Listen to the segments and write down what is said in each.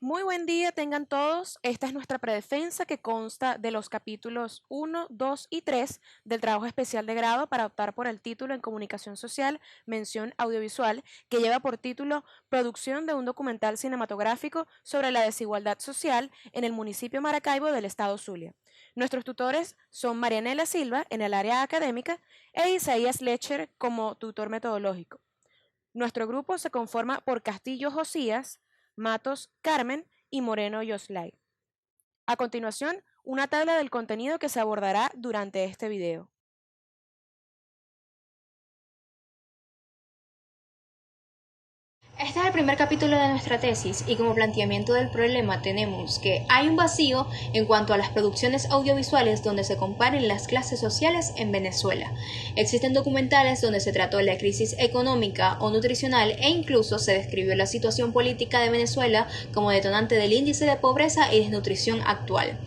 Muy buen día tengan todos. Esta es nuestra predefensa que consta de los capítulos 1, 2 y 3 del trabajo especial de grado para optar por el título en Comunicación Social, Mención Audiovisual, que lleva por título Producción de un documental cinematográfico sobre la desigualdad social en el municipio Maracaibo del estado Zulia. Nuestros tutores son Marianela Silva en el área académica e Isaías Lecher como tutor metodológico. Nuestro grupo se conforma por Castillo Josías, Matos Carmen y Moreno Yoslay. A continuación, una tabla del contenido que se abordará durante este video. Este es el primer capítulo de nuestra tesis y como planteamiento del problema tenemos que hay un vacío en cuanto a las producciones audiovisuales donde se comparen las clases sociales en Venezuela. Existen documentales donde se trató la crisis económica o nutricional e incluso se describió la situación política de Venezuela como detonante del índice de pobreza y desnutrición actual.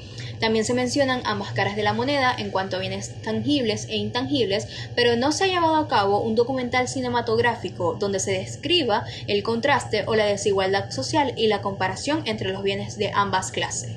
También se mencionan ambas caras de la moneda en cuanto a bienes tangibles e intangibles, pero no se ha llevado a cabo un documental cinematográfico donde se describa el contraste o la desigualdad social y la comparación entre los bienes de ambas clases.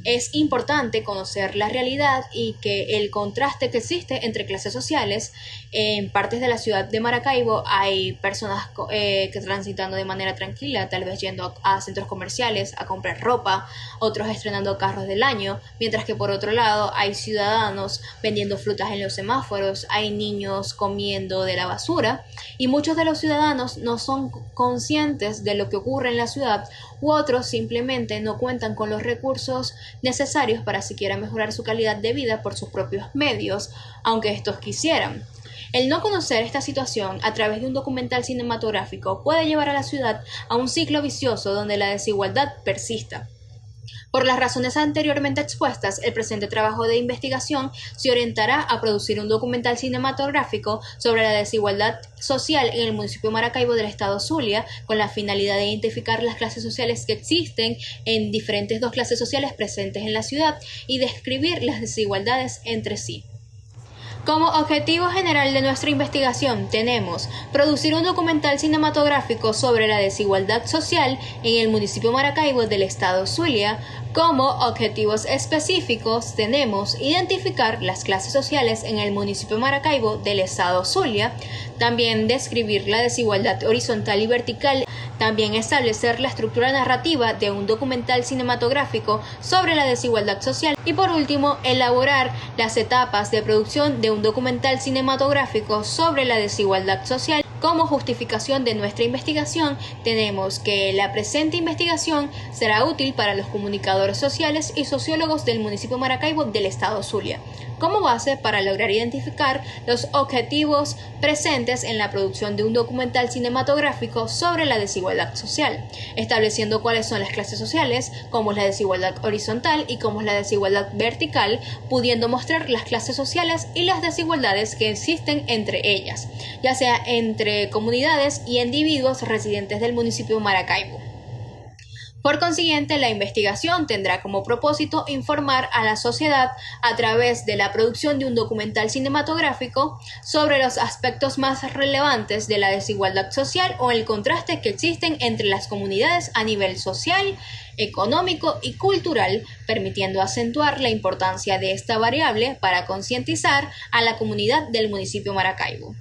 Es importante conocer la realidad y que el contraste que existe entre clases sociales. En partes de la ciudad de Maracaibo hay personas que transitando de manera tranquila, tal vez yendo a centros comerciales a comprar ropa, otros estrenando carros del año, mientras que por otro lado hay ciudadanos vendiendo frutas en los semáforos, hay niños comiendo de la basura y muchos de los ciudadanos no son conscientes de lo que ocurre en la ciudad u otros simplemente no cuentan con los recursos necesarios para siquiera mejorar su calidad de vida por sus propios medios, aunque estos quisieran. El no conocer esta situación a través de un documental cinematográfico puede llevar a la ciudad a un ciclo vicioso donde la desigualdad persista. Por las razones anteriormente expuestas, el presente trabajo de investigación se orientará a producir un documental cinematográfico sobre la desigualdad social en el municipio Maracaibo del estado Zulia, con la finalidad de identificar las clases sociales que existen en diferentes dos clases sociales presentes en la ciudad y describir las desigualdades entre sí. Como objetivo general de nuestra investigación tenemos producir un documental cinematográfico sobre la desigualdad social en el municipio Maracaibo del estado Zulia. Como objetivos específicos tenemos identificar las clases sociales en el municipio Maracaibo del estado Zulia, también describir la desigualdad horizontal y vertical, también establecer la estructura narrativa de un documental cinematográfico sobre la desigualdad social y por último elaborar las etapas de producción de un documental cinematográfico sobre la desigualdad social. Como justificación de nuestra investigación, tenemos que la presente investigación será útil para los comunicadores sociales y sociólogos del municipio Maracaibo del estado Zulia, como base para lograr identificar los objetivos presentes en la producción de un documental cinematográfico sobre la desigualdad social, estableciendo cuáles son las clases sociales, cómo es la desigualdad horizontal y cómo es la desigualdad vertical, pudiendo mostrar las clases sociales y las desigualdades que existen entre ellas, ya sea entre comunidades y individuos residentes del municipio Maracaibo. Por consiguiente, la investigación tendrá como propósito informar a la sociedad a través de la producción de un documental cinematográfico sobre los aspectos más relevantes de la desigualdad social o el contraste que existen entre las comunidades a nivel social, económico y cultural, permitiendo acentuar la importancia de esta variable para concientizar a la comunidad del municipio Maracaibo.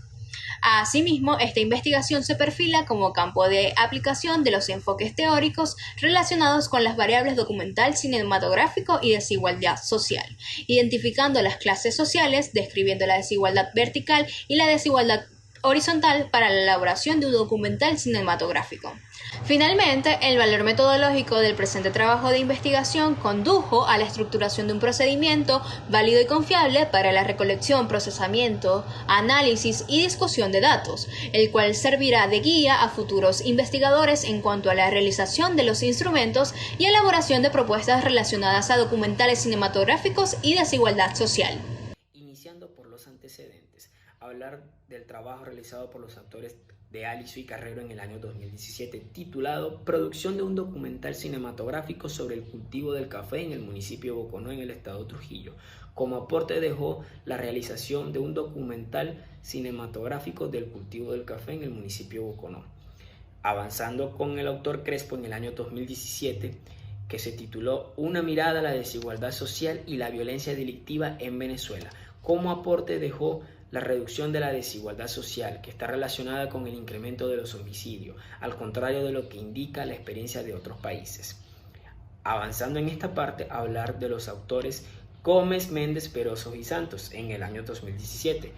Asimismo, esta investigación se perfila como campo de aplicación de los enfoques teóricos relacionados con las variables documental, cinematográfico y desigualdad social, identificando las clases sociales, describiendo la desigualdad vertical y la desigualdad horizontal para la elaboración de un documental cinematográfico. Finalmente, el valor metodológico del presente trabajo de investigación condujo a la estructuración de un procedimiento válido y confiable para la recolección, procesamiento, análisis y discusión de datos, el cual servirá de guía a futuros investigadores en cuanto a la realización de los instrumentos y elaboración de propuestas relacionadas a documentales cinematográficos y desigualdad social. Iniciando por los antecedentes, hablar del trabajo realizado por los actores de Aliso y Carrero en el año 2017, titulado Producción de un documental cinematográfico sobre el cultivo del café en el municipio de Boconó, en el estado de Trujillo. Como aporte dejó la realización de un documental cinematográfico del cultivo del café en el municipio de Boconó. avanzando con el autor Crespo en el año 2017, que se tituló Una mirada a la desigualdad social y la violencia delictiva en Venezuela. Como aporte dejó la reducción de la desigualdad social, que está relacionada con el incremento de los homicidios, al contrario de lo que indica la experiencia de otros países. Avanzando en esta parte, hablar de los autores Gómez, Méndez, Peroso y Santos en el año 2017.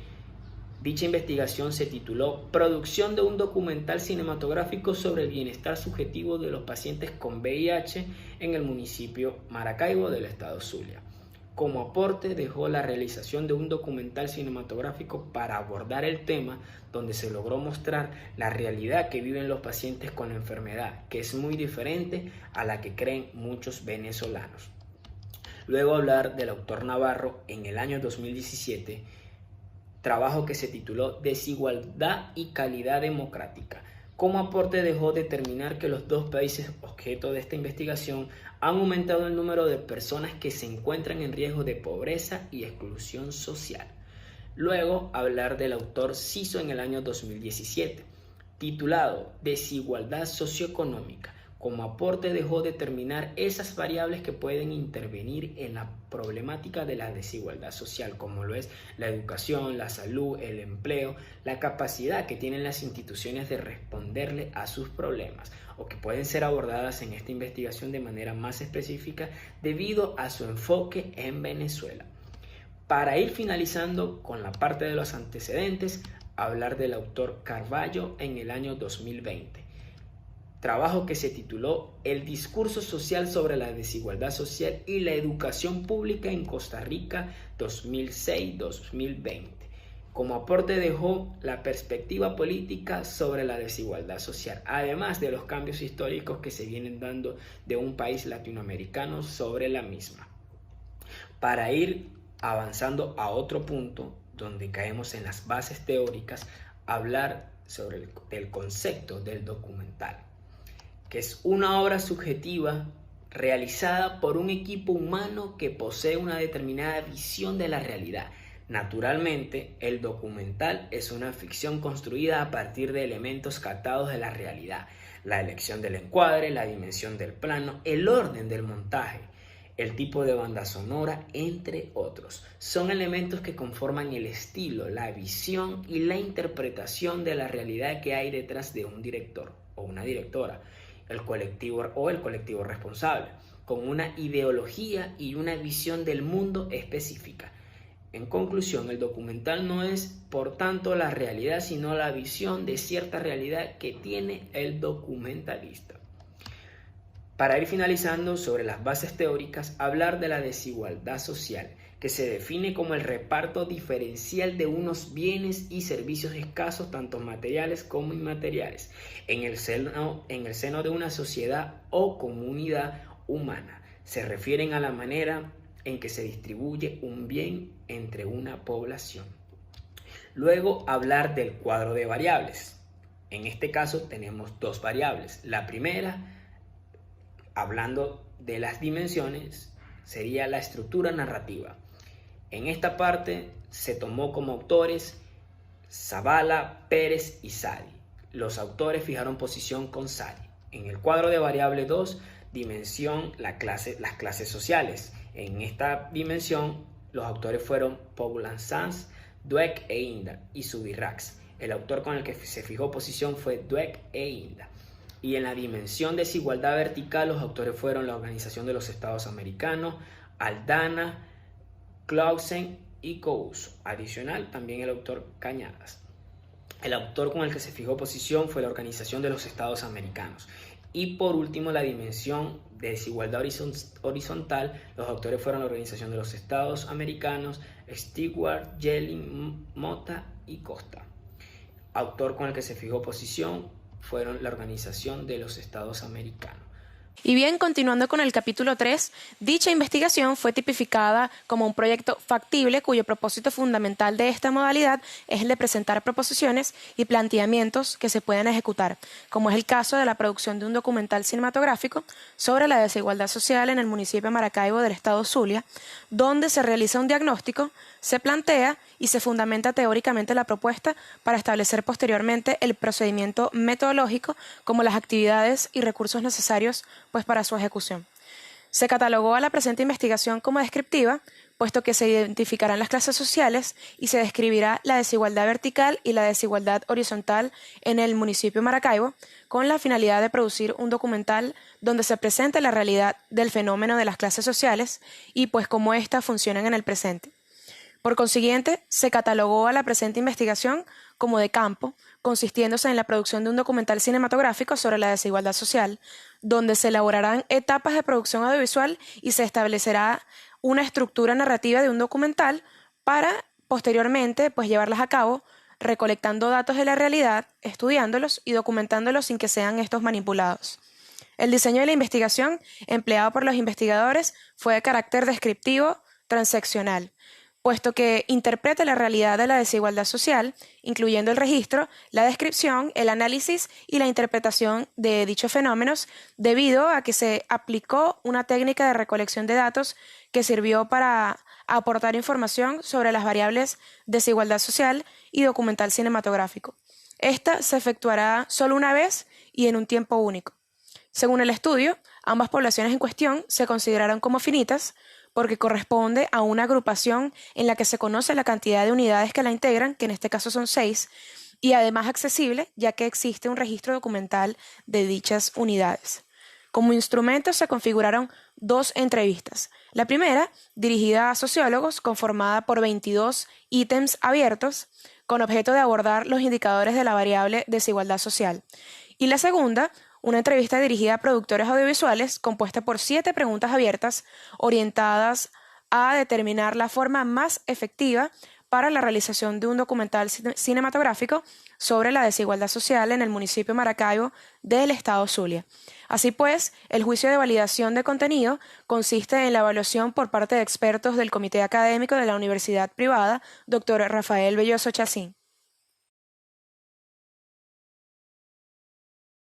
Dicha investigación se tituló Producción de un documental cinematográfico sobre el bienestar subjetivo de los pacientes con VIH en el municipio Maracaibo del estado Zulia. Como aporte dejó la realización de un documental cinematográfico para abordar el tema, donde se logró mostrar la realidad que viven los pacientes con la enfermedad, que es muy diferente a la que creen muchos venezolanos. Luego hablar del autor Navarro en el año 2017, trabajo que se tituló Desigualdad y calidad democrática. Como aporte dejó determinar que los dos países objeto de esta investigación han aumentado el número de personas que se encuentran en riesgo de pobreza y exclusión social. Luego hablar del autor Ciso en el año 2017, titulado Desigualdad socioeconómica. Como aporte dejó determinar esas variables que pueden intervenir en la problemática de la desigualdad social, como lo es la educación, la salud, el empleo, la capacidad que tienen las instituciones de responderle a sus problemas, o que pueden ser abordadas en esta investigación de manera más específica debido a su enfoque en Venezuela. Para ir finalizando con la parte de los antecedentes, hablar del autor Carballo en el año 2020. Trabajo que se tituló El discurso social sobre la desigualdad social y la educación pública en Costa Rica 2006-2020. Como aporte dejó la perspectiva política sobre la desigualdad social, además de los cambios históricos que se vienen dando de un país latinoamericano sobre la misma. Para ir avanzando a otro punto donde caemos en las bases teóricas, hablar sobre el concepto del documental, que es una obra subjetiva realizada por un equipo humano que posee una determinada visión de la realidad. Naturalmente, el documental es una ficción construida a partir de elementos captados de la realidad, la elección del encuadre, la dimensión del plano, el orden del montaje, el tipo de banda sonora, entre otros. Son elementos que conforman el estilo, la visión y la interpretación de la realidad que hay detrás de un director o una directora, el colectivo responsable, con una ideología y una visión del mundo específica. En conclusión, el documental no es, por tanto, la realidad, sino la visión de cierta realidad que tiene el documentalista. Para ir finalizando sobre las bases teóricas, hablar de la desigualdad social, que se define como el reparto diferencial de unos bienes y servicios escasos, tanto materiales como inmateriales, en el seno de una sociedad o comunidad humana. Se refieren a la manera en que se distribuye un bien entre una población. Luego, hablar del cuadro de variables. En este caso tenemos dos variables. La primera, hablando de las dimensiones, sería la estructura narrativa. En esta parte se tomó como autores Zavala, Pérez y Sadi. Los autores fijaron posición con Sadi. En el cuadro de variable 2, dimensión, las clases sociales. En esta dimensión, los autores fueron Poulan-Sans, Dweck e Inda y Subirrax. El autor con el que se fijó posición fue Dweck e Inda. Y en la dimensión desigualdad vertical, los autores fueron la Organización de los Estados Americanos, Aldana, Clausen y Couso. Adicional, también el autor Cañadas. El autor con el que se fijó posición fue la Organización de los Estados Americanos. Y por último, la dimensión de desigualdad horizontal, los autores fueron la Organización de los Estados Americanos, Stewart, Jelling, Mota y Costa. Autor con el que se fijó posición fueron la Organización de los Estados Americanos. Y bien, continuando con el capítulo 3, dicha investigación fue tipificada como un proyecto factible cuyo propósito fundamental de esta modalidad es el de presentar proposiciones y planteamientos que se pueden ejecutar, como es el caso de la producción de un documental cinematográfico sobre la desigualdad social en el municipio de Maracaibo del estado Zulia, donde se realiza un diagnóstico, se plantea y se fundamenta teóricamente la propuesta para establecer posteriormente el procedimiento metodológico como las actividades y recursos necesarios para su ejecución. Se catalogó a la presente investigación como descriptiva, puesto que se identificarán las clases sociales y se describirá la desigualdad vertical y la desigualdad horizontal en el municipio de Maracaibo, con la finalidad de producir un documental donde se presente la realidad del fenómeno de las clases sociales y cómo éstas funcionan en el presente. Por consiguiente, se catalogó a la presente investigación como de campo, consistiéndose en la producción de un documental cinematográfico sobre la desigualdad social, donde se elaborarán etapas de producción audiovisual y se establecerá una estructura narrativa de un documental para, posteriormente, llevarlas a cabo, recolectando datos de la realidad, estudiándolos y documentándolos sin que sean estos manipulados. El diseño de la investigación empleado por los investigadores fue de carácter descriptivo, transeccional, puesto que interpreta la realidad de la desigualdad social, incluyendo el registro, la descripción, el análisis y la interpretación de dichos fenómenos, debido a que se aplicó una técnica de recolección de datos que sirvió para aportar información sobre las variables desigualdad social y documental cinematográfico. Esta se efectuará solo una vez y en un tiempo único. Según el estudio, ambas poblaciones en cuestión se consideraron como finitas, porque corresponde a una agrupación en la que se conoce la cantidad de unidades que la integran, que en este caso son 6, y además accesible, ya que existe un registro documental de dichas unidades. Como instrumento se configuraron 2 entrevistas. La primera, dirigida a sociólogos, conformada por 22 ítems abiertos, con objeto de abordar los indicadores de la variable desigualdad social. Y la segunda, una entrevista dirigida a productores audiovisuales compuesta por 7 preguntas abiertas orientadas a determinar la forma más efectiva para la realización de un documental cinematográfico sobre la desigualdad social en el municipio de Maracaibo del estado Zulia. Así pues, el juicio de validación de contenido consiste en la evaluación por parte de expertos del Comité Académico de la Universidad Privada, Dr. Rafael Belloso Chacín.